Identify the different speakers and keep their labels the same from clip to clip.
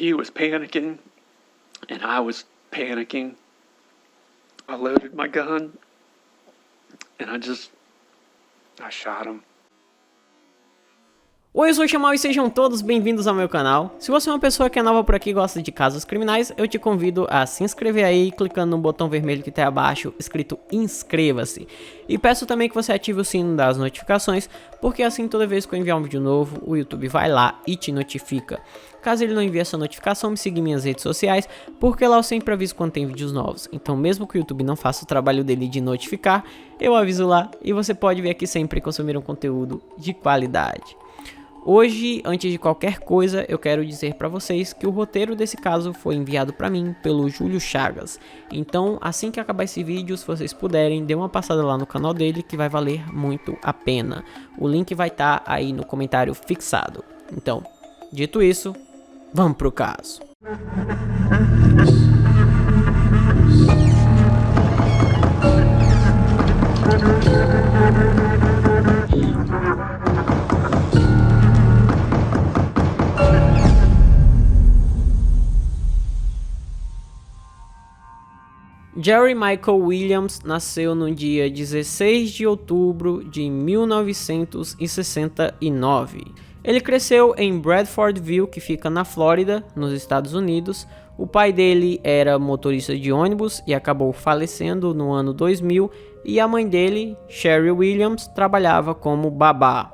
Speaker 1: he was panicking, and I was panicking. I loaded my gun, and I shot him.
Speaker 2: Oi, eu sou o Chamal e sejam todos bem-vindos ao meu canal. Se você é uma pessoa que é nova por aqui e gosta de casos criminais, eu te convido a se inscrever aí, clicando no botão vermelho que tem abaixo, escrito inscreva-se. E peço também que você ative o sino das notificações, porque assim toda vez que eu enviar um vídeo novo, o YouTube vai lá e te notifica. Caso ele não envie essa notificação, me siga em minhas redes sociais, porque lá eu sempre aviso quando tem vídeos novos. Então mesmo que o YouTube não faça o trabalho dele de notificar, eu aviso lá e você pode vir aqui sempre consumir um conteúdo de qualidade. Hoje, antes de qualquer coisa, eu quero dizer para vocês que o roteiro desse caso foi enviado para mim pelo Júlio Chagas. Então, assim que acabar esse vídeo, se vocês puderem, dê uma passada lá no canal dele que vai valer muito a pena. O link vai estar aí no comentário fixado. Então, dito isso, vamos pro caso. Jerry Michael Williams nasceu no dia 16 de outubro de 1969. Ele cresceu em Bradfordville, que fica na Flórida, nos Estados Unidos. O pai dele era motorista de ônibus e acabou falecendo no ano 2000, e a mãe dele, Sherry Williams, trabalhava como babá.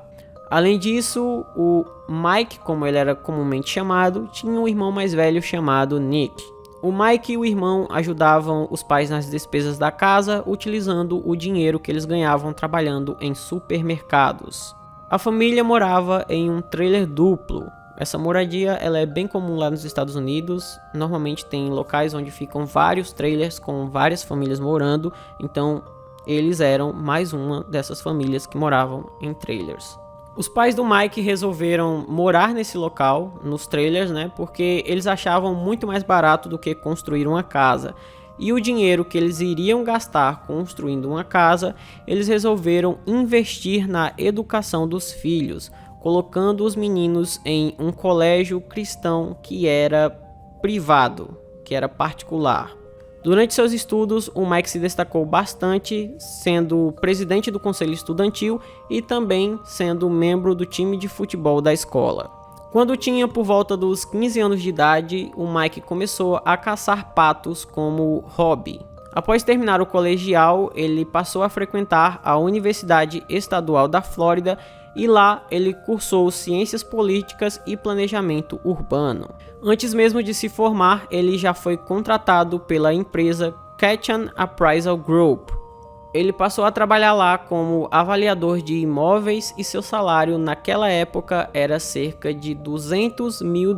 Speaker 2: Além disso, o Mike, como ele era comumente chamado, tinha um irmão mais velho chamado Nick. O Mike e o irmão ajudavam os pais nas despesas da casa, utilizando o dinheiro que eles ganhavam trabalhando em supermercados. A família morava em um trailer duplo. Essa moradia ela é bem comum lá nos Estados Unidos. Normalmente tem locais onde ficam vários trailers com várias famílias morando. Então eles eram mais uma dessas famílias que moravam em trailers. Os pais do Mike resolveram morar nesse local, nos trailers, né? Porque eles achavam muito mais barato do que construir uma casa. E o dinheiro que eles iriam gastar construindo uma casa, eles resolveram investir na educação dos filhos, colocando os meninos em um colégio cristão que era privado, que era particular. Durante seus estudos, o Mike se destacou bastante, sendo presidente do conselho estudantil e também sendo membro do time de futebol da escola. Quando tinha por volta dos 15 anos de idade, o Mike começou a caçar patos como hobby. Após terminar o colegial, ele passou a frequentar a Universidade Estadual da Flórida e lá ele cursou Ciências Políticas e Planejamento Urbano. Antes mesmo de se formar, ele já foi contratado pela empresa Ketchum Appraisal Group. Ele passou a trabalhar lá como avaliador de imóveis e seu salário naquela época era cerca de $200 mil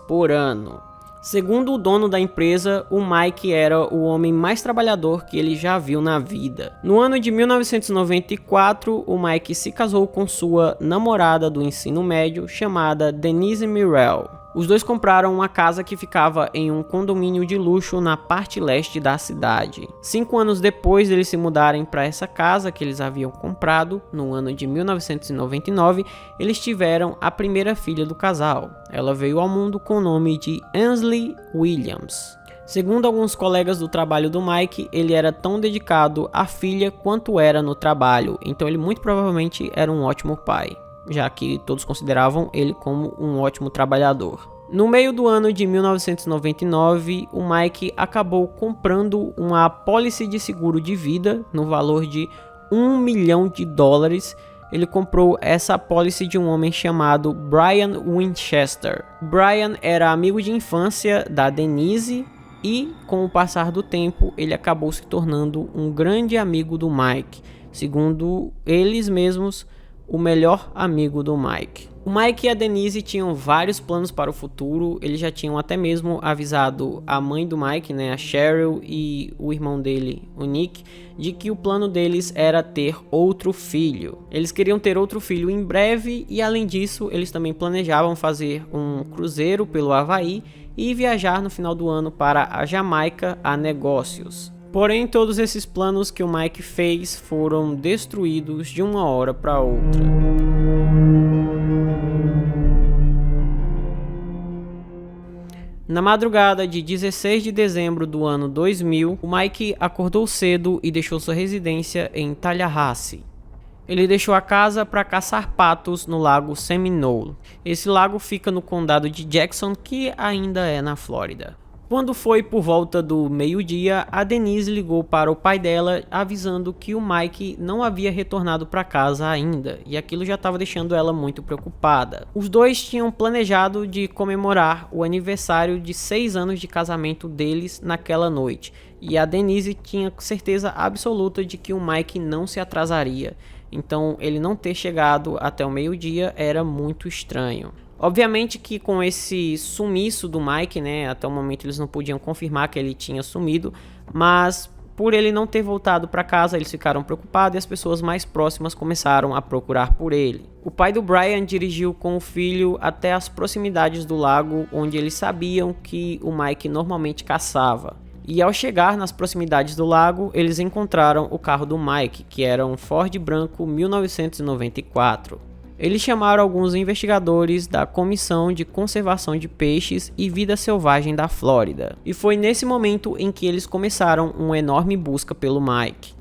Speaker 2: por ano. Segundo o dono da empresa, o Mike era o homem mais trabalhador que ele já viu na vida. No ano de 1994, o Mike se casou com sua namorada do ensino médio, chamada Denise Mirrell. Os dois compraram uma casa que ficava em um condomínio de luxo na parte leste da cidade. 5 anos depois de eles se mudarem para essa casa que eles haviam comprado, no ano de 1999, eles tiveram a primeira filha do casal. Ela veio ao mundo com o nome de Ansley Williams. Segundo alguns colegas do trabalho do Mike, ele era tão dedicado à filha quanto era no trabalho, então ele muito provavelmente era um ótimo pai, já que todos consideravam ele como um ótimo trabalhador. No meio do ano de 1999, o Mike acabou comprando uma apólice de seguro de vida no valor de $1 milhão. Ele comprou essa apólice de um homem chamado Brian Winchester. Brian era amigo de infância da Denise e, com o passar do tempo, ele acabou se tornando um grande amigo do Mike. Segundo eles mesmos, o melhor amigo do Mike. O Mike e a Denise tinham vários planos para o futuro. Eles já tinham até mesmo avisado a mãe do Mike, né, a Cheryl, e o irmão dele, o Nick, de que o plano deles era ter outro filho. Eles queriam ter outro filho em breve e, além disso, eles também planejavam fazer um cruzeiro pelo Havaí e viajar no final do ano para a Jamaica a negócios. Porém, todos esses planos que o Mike fez foram destruídos de uma hora para outra. Na madrugada de 16 de dezembro do ano 2000, o Mike acordou cedo e deixou sua residência em Tallahassee. Ele deixou a casa para caçar patos no lago Seminole. Esse lago fica no condado de Jackson, que ainda é na Flórida. Quando foi por volta do meio-dia, a Denise ligou para o pai dela, avisando que o Mike não havia retornado para casa ainda, e aquilo já estava deixando ela muito preocupada. Os dois tinham planejado de comemorar o aniversário de 6 anos de casamento deles naquela noite, e a Denise tinha certeza absoluta de que o Mike não se atrasaria. Então, ele não ter chegado até o meio-dia era muito estranho. Obviamente que com esse sumiço do Mike, né, até o momento eles não podiam confirmar que ele tinha sumido, mas por ele não ter voltado para casa, eles ficaram preocupados e as pessoas mais próximas começaram a procurar por ele. O pai do Brian dirigiu com o filho até as proximidades do lago, onde eles sabiam que o Mike normalmente caçava. E ao chegar nas proximidades do lago, eles encontraram o carro do Mike, que era um Ford branco 1994. Eles chamaram alguns investigadores da Comissão de Conservação de Peixes e Vida Selvagem da Flórida. E foi nesse momento em que eles começaram uma enorme busca pelo Mike.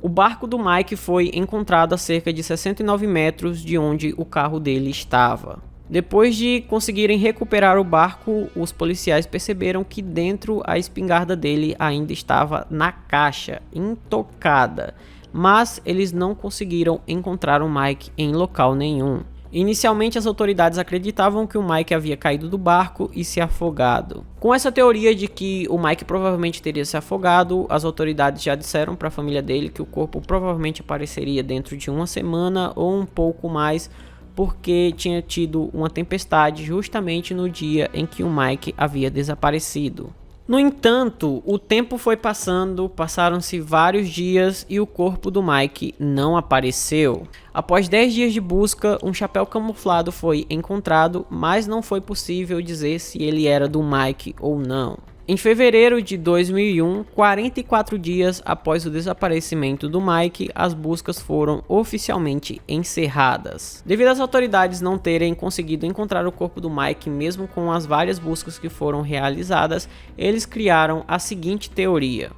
Speaker 2: O barco do Mike foi encontrado a cerca de 69 metros de onde o carro dele estava. Depois de conseguirem recuperar o barco, os policiais perceberam que dentro a espingarda dele ainda estava na caixa, intocada. Mas eles não conseguiram encontrar o Mike em local nenhum. Inicialmente, as autoridades acreditavam que o Mike havia caído do barco e se afogado. Com essa teoria de que o Mike provavelmente teria se afogado, as autoridades já disseram para a família dele que o corpo provavelmente apareceria dentro de uma semana ou um pouco mais, porque tinha tido uma tempestade justamente no dia em que o Mike havia desaparecido. No entanto, o tempo foi passando, passaram-se vários dias e o corpo do Mike não apareceu. Após 10 dias de busca, um chapéu camuflado foi encontrado, mas não foi possível dizer se ele era do Mike ou não. Em fevereiro de 2001, 44 dias após o desaparecimento do Mike, as buscas foram oficialmente encerradas. Devido às autoridades não terem conseguido encontrar o corpo do Mike, mesmo com as várias buscas que foram realizadas, eles criaram a seguinte teoria.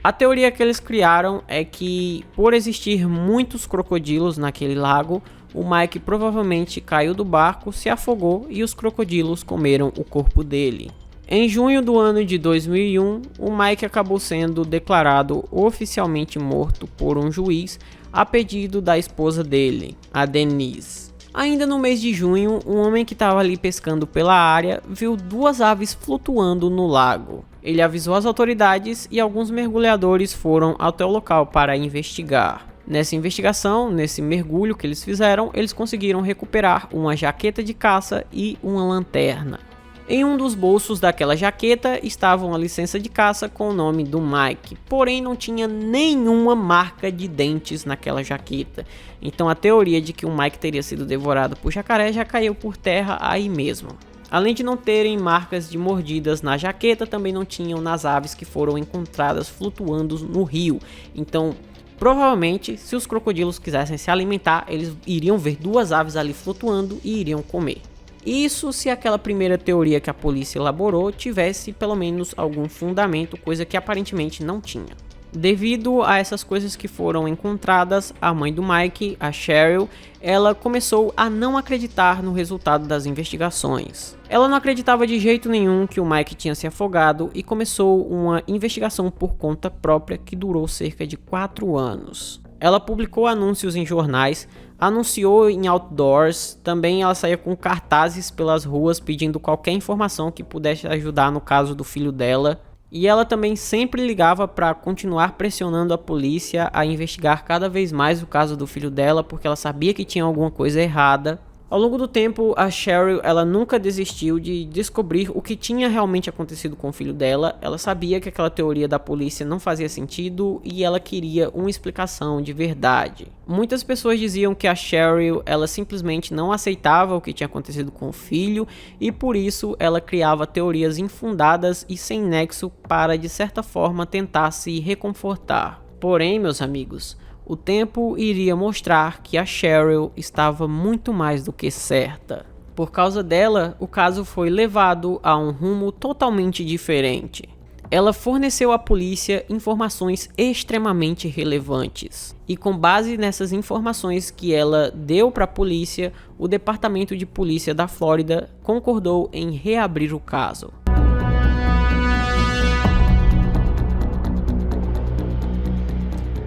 Speaker 2: A teoria que eles criaram é que, por existir muitos crocodilos naquele lago, o Mike provavelmente caiu do barco, se afogou e os crocodilos comeram o corpo dele. Em junho do ano de 2001, o Mike acabou sendo declarado oficialmente morto por um juiz a pedido da esposa dele, a Denise. Ainda no mês de junho, um homem que estava ali pescando pela área viu 2 aves flutuando no lago. Ele avisou as autoridades e alguns mergulhadores foram até o local para investigar. Nessa investigação, nesse mergulho que eles fizeram, eles conseguiram recuperar uma jaqueta de caça e uma lanterna. Em um dos bolsos daquela jaqueta estava uma licença de caça com o nome do Mike, porém não tinha nenhuma marca de dentes naquela jaqueta. Então a teoria de que o Mike teria sido devorado por jacaré já caiu por terra aí mesmo. Além de não terem marcas de mordidas na jaqueta, também não tinham nas aves que foram encontradas flutuando no rio. Então, provavelmente, se os crocodilos quisessem se alimentar, eles iriam ver 2 aves ali flutuando e iriam comer. Isso se aquela primeira teoria que a polícia elaborou tivesse pelo menos algum fundamento, coisa que aparentemente não tinha. Devido a essas coisas que foram encontradas, a mãe do Mike, a Cheryl, ela começou a não acreditar no resultado das investigações. Ela não acreditava de jeito nenhum que o Mike tinha se afogado e começou uma investigação por conta própria que durou cerca de 4 anos. Ela publicou anúncios em jornais, anunciou em outdoors, também ela saía com cartazes pelas ruas pedindo qualquer informação que pudesse ajudar no caso do filho dela. E ela também sempre ligava para continuar pressionando a polícia a investigar cada vez mais o caso do filho dela, porque ela sabia que tinha alguma coisa errada. Ao longo do tempo, a Cheryl ela nunca desistiu de descobrir o que tinha realmente acontecido com o filho dela. Ela sabia que aquela teoria da polícia não fazia sentido e ela queria uma explicação de verdade. Muitas pessoas diziam que a Cheryl ela simplesmente não aceitava o que tinha acontecido com o filho e por isso ela criava teorias infundadas e sem nexo para de certa forma tentar se reconfortar. Porém, meus amigos, o tempo iria mostrar que a Cheryl estava muito mais do que certa. Por causa dela, o caso foi levado a um rumo totalmente diferente. Ela forneceu à polícia informações extremamente relevantes. E com base nessas informações que ela deu para a polícia, o Departamento de Polícia da Flórida concordou em reabrir o caso.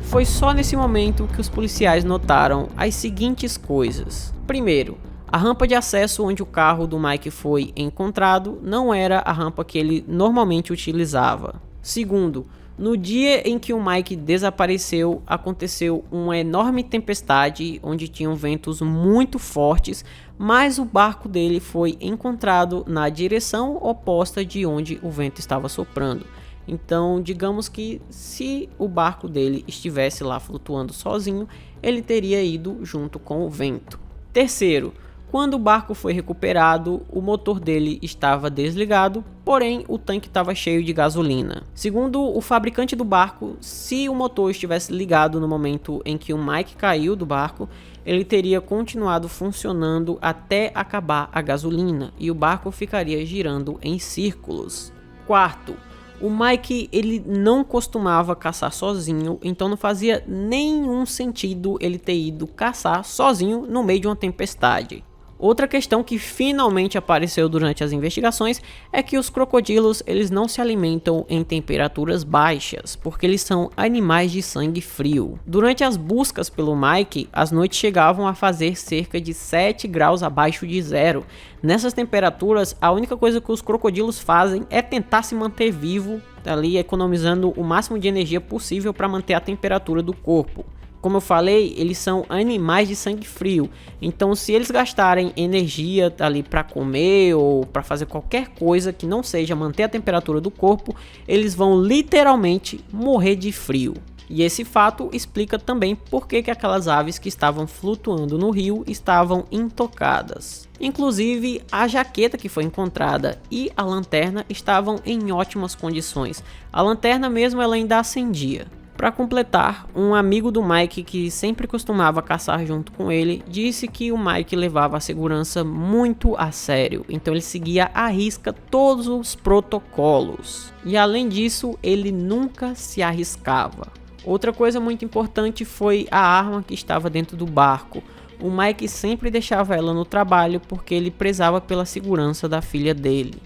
Speaker 2: Foi só nesse momento que os policiais notaram as seguintes coisas. Primeiro, a rampa de acesso onde o carro do Mike foi encontrado não era a rampa que ele normalmente utilizava. Segundo, no dia em que o Mike desapareceu, aconteceu uma enorme tempestade onde tinham ventos muito fortes, mas o barco dele foi encontrado na direção oposta de onde o vento estava soprando. Então, digamos que se o barco dele estivesse lá flutuando sozinho, ele teria ido junto com o vento. Terceiro, quando o barco foi recuperado, o motor dele estava desligado, porém o tanque estava cheio de gasolina. Segundo o fabricante do barco, se o motor estivesse ligado no momento em que o Mike caiu do barco, ele teria continuado funcionando até acabar a gasolina e o barco ficaria girando em círculos. Quarto, o Mike ele não costumava caçar sozinho, então não fazia nenhum sentido ele ter ido caçar sozinho no meio de uma tempestade. Outra questão que finalmente apareceu durante as investigações é que os crocodilos eles não se alimentam em temperaturas baixas, porque eles são animais de sangue frio. Durante as buscas pelo Mike, as noites chegavam a fazer cerca de 7 graus abaixo de zero. Nessas temperaturas, a única coisa que os crocodilos fazem é tentar se manter vivo, ali economizando o máximo de energia possível para manter a temperatura do corpo. Como eu falei, eles são animais de sangue frio, então se eles gastarem energia ali para comer ou para fazer qualquer coisa que não seja manter a temperatura do corpo, eles vão literalmente morrer de frio. E esse fato explica também por que aquelas aves que estavam flutuando no rio estavam intocadas. Inclusive, a jaqueta que foi encontrada e a lanterna estavam em ótimas condições. A lanterna mesmo ela ainda acendia. Para completar, um amigo do Mike que sempre costumava caçar junto com ele disse que o Mike levava a segurança muito a sério, então ele seguia à risca todos os protocolos. E além disso, ele nunca se arriscava. Outra coisa muito importante foi a arma que estava dentro do barco. O Mike sempre deixava ela no trabalho porque ele prezava pela segurança da filha dele.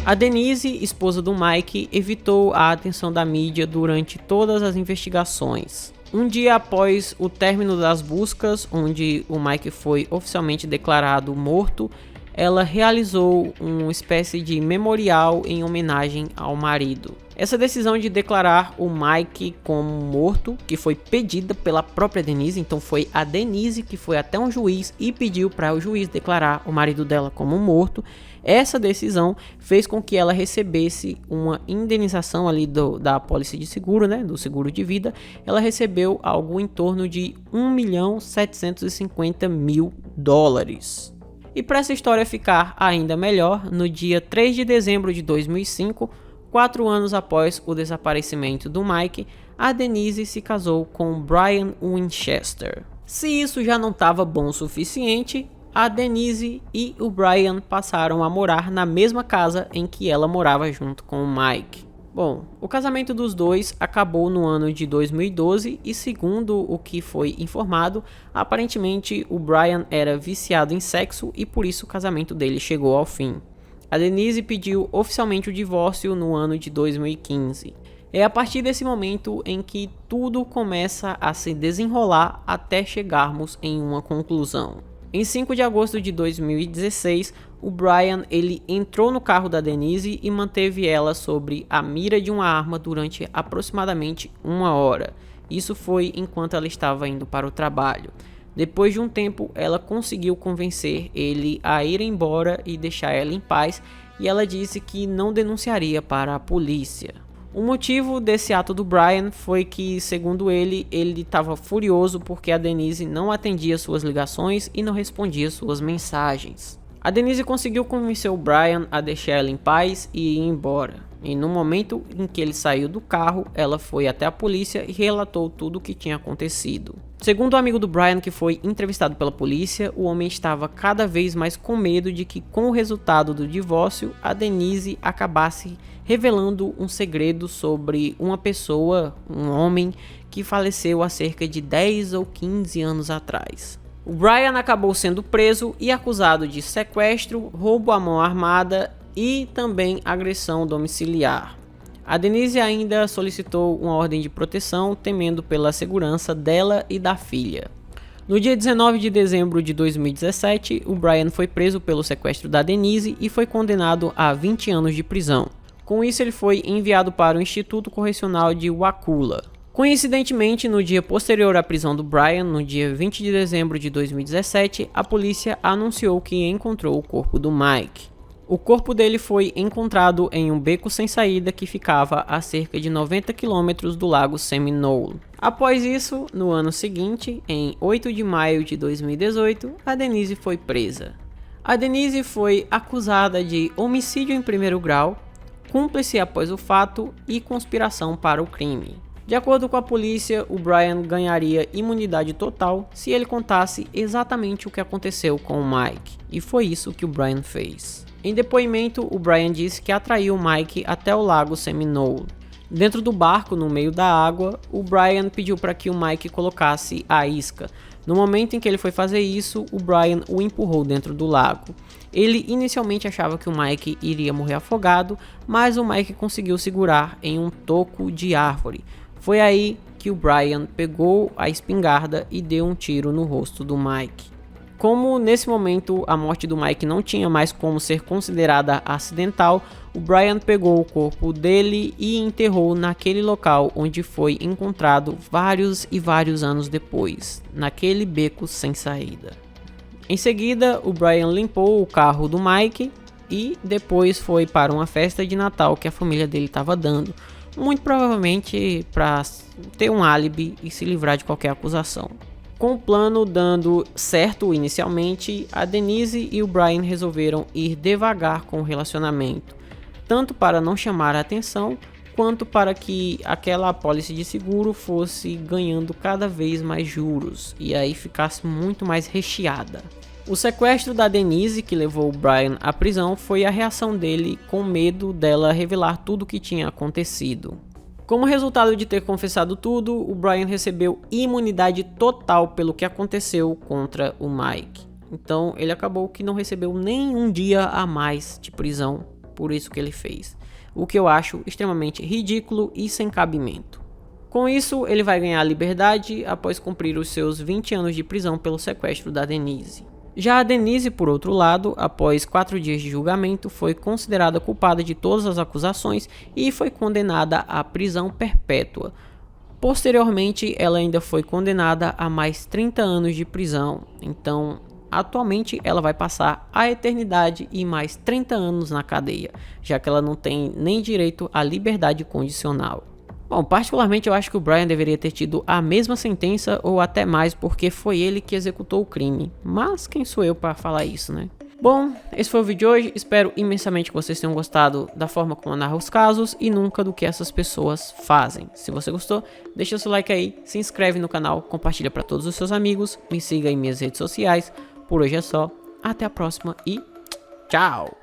Speaker 2: A Denise, esposa do Mike, evitou a atenção da mídia durante todas as investigações. Um dia após o término das buscas, onde o Mike foi oficialmente declarado morto, ela realizou uma espécie de memorial em homenagem ao marido. Essa decisão de declarar o Mike como morto, que foi pedida pela própria Denise, então foi a Denise que foi até um juiz e pediu para o juiz declarar o marido dela como morto. Essa decisão fez com que ela recebesse uma indenização ali da apólice de seguro, né, do seguro de vida. Ela recebeu algo em torno de $1.750.000. E para essa história ficar ainda melhor, no dia 3 de dezembro de 2005, 4 anos após o desaparecimento do Mike, a Denise se casou com Brian Winchester. Se isso já não estava bom o suficiente, a Denise e o Brian passaram a morar na mesma casa em que ela morava junto com o Mike. Bom, o casamento dos dois acabou no ano de 2012 e, segundo o que foi informado, aparentemente o Brian era viciado em sexo e por isso o casamento dele chegou ao fim. A Denise pediu oficialmente o divórcio no ano de 2015. É a partir desse momento em que tudo começa a se desenrolar até chegarmos em uma conclusão. Em 5 de agosto de 2016, o Brian ele entrou no carro da Denise e manteve ela sobre a mira de uma arma durante aproximadamente 1 hora. Isso foi enquanto ela estava indo para o trabalho. Depois de um tempo, ela conseguiu convencer ele a ir embora e deixar ela em paz, e ela disse que não denunciaria para a polícia. O motivo desse ato do Brian foi que, segundo ele estava furioso porque a Denise não atendia suas ligações e não respondia suas mensagens. A Denise conseguiu convencer o Brian a deixar ela em paz e ir embora. E no momento em que ele saiu do carro, ela foi até a polícia e relatou tudo o que tinha acontecido. Segundo o amigo do Brian, que foi entrevistado pela polícia, o homem estava cada vez mais com medo de que, com o resultado do divórcio, a Denise acabasse revelando um segredo sobre uma pessoa, um homem, que faleceu há cerca de 10 ou 15 anos atrás. O Brian acabou sendo preso e acusado de sequestro, roubo à mão armada e também agressão domiciliar. A Denise ainda solicitou uma ordem de proteção, temendo pela segurança dela e da filha. No dia 19 de dezembro de 2017, o Brian foi preso pelo sequestro da Denise e foi condenado a 20 anos de prisão. Com isso, ele foi enviado para o Instituto Correcional de Wakulla. Coincidentemente, no dia posterior à prisão do Brian, no dia 20 de dezembro de 2017, a polícia anunciou que encontrou o corpo do Mike. O corpo dele foi encontrado em um beco sem saída que ficava a cerca de 90 quilômetros do lago Seminole. Após isso, no ano seguinte, em 8 de maio de 2018, a Denise foi presa. A Denise foi acusada de homicídio em primeiro grau, cúmplice após o fato e conspiração para o crime. De acordo com a polícia, o Brian ganharia imunidade total se ele contasse exatamente o que aconteceu com o Mike, e foi isso que o Brian fez. Em depoimento, o Brian disse que atraiu o Mike até o lago Seminole. Dentro do barco, no meio da água, o Brian pediu para que o Mike colocasse a isca. No momento em que ele foi fazer isso, o Brian o empurrou dentro do lago. Ele inicialmente achava que o Mike iria morrer afogado, mas o Mike conseguiu segurar em um toco de árvore. Foi aí que o Brian pegou a espingarda e deu um tiro no rosto do Mike. Como nesse momento a morte do Mike não tinha mais como ser considerada acidental, o Brian pegou o corpo dele e enterrou naquele local onde foi encontrado vários e vários anos depois, naquele beco sem saída. Em seguida, o Brian limpou o carro do Mike e depois foi para uma festa de Natal que a família dele estava dando, muito provavelmente para ter um álibi e se livrar de qualquer acusação. Com o plano dando certo inicialmente, a Denise e o Brian resolveram ir devagar com o relacionamento, tanto para não chamar a atenção, quanto para que aquela apólice de seguro fosse ganhando cada vez mais juros e aí ficasse muito mais recheada. O sequestro da Denise, que levou o Brian à prisão, foi a reação dele com medo dela revelar tudo o que tinha acontecido. Como resultado de ter confessado tudo, o Brian recebeu imunidade total pelo que aconteceu contra o Mike. Então ele acabou que não recebeu nem um dia a mais de prisão por isso que ele fez. O que eu acho extremamente ridículo e sem cabimento. Com isso, ele vai ganhar liberdade após cumprir os seus 20 anos de prisão pelo sequestro da Denise. Já a Denise, por outro lado, após 4 dias de julgamento, foi considerada culpada de todas as acusações e foi condenada à prisão perpétua. Posteriormente, ela ainda foi condenada a mais 30 anos de prisão. Então, atualmente, ela vai passar a eternidade e mais 30 anos na cadeia, já que ela não tem nem direito à liberdade condicional. Bom, particularmente eu acho que o Brian deveria ter tido a mesma sentença ou até mais, porque foi ele que executou o crime. Mas quem sou eu para falar isso, né? Bom, esse foi o vídeo de hoje. Espero imensamente que vocês tenham gostado da forma como eu narro os casos e nunca do que essas pessoas fazem. Se você gostou, deixa seu like aí, se inscreve no canal, compartilha para todos os seus amigos, me siga em minhas redes sociais. Por hoje é só, até a próxima e tchau!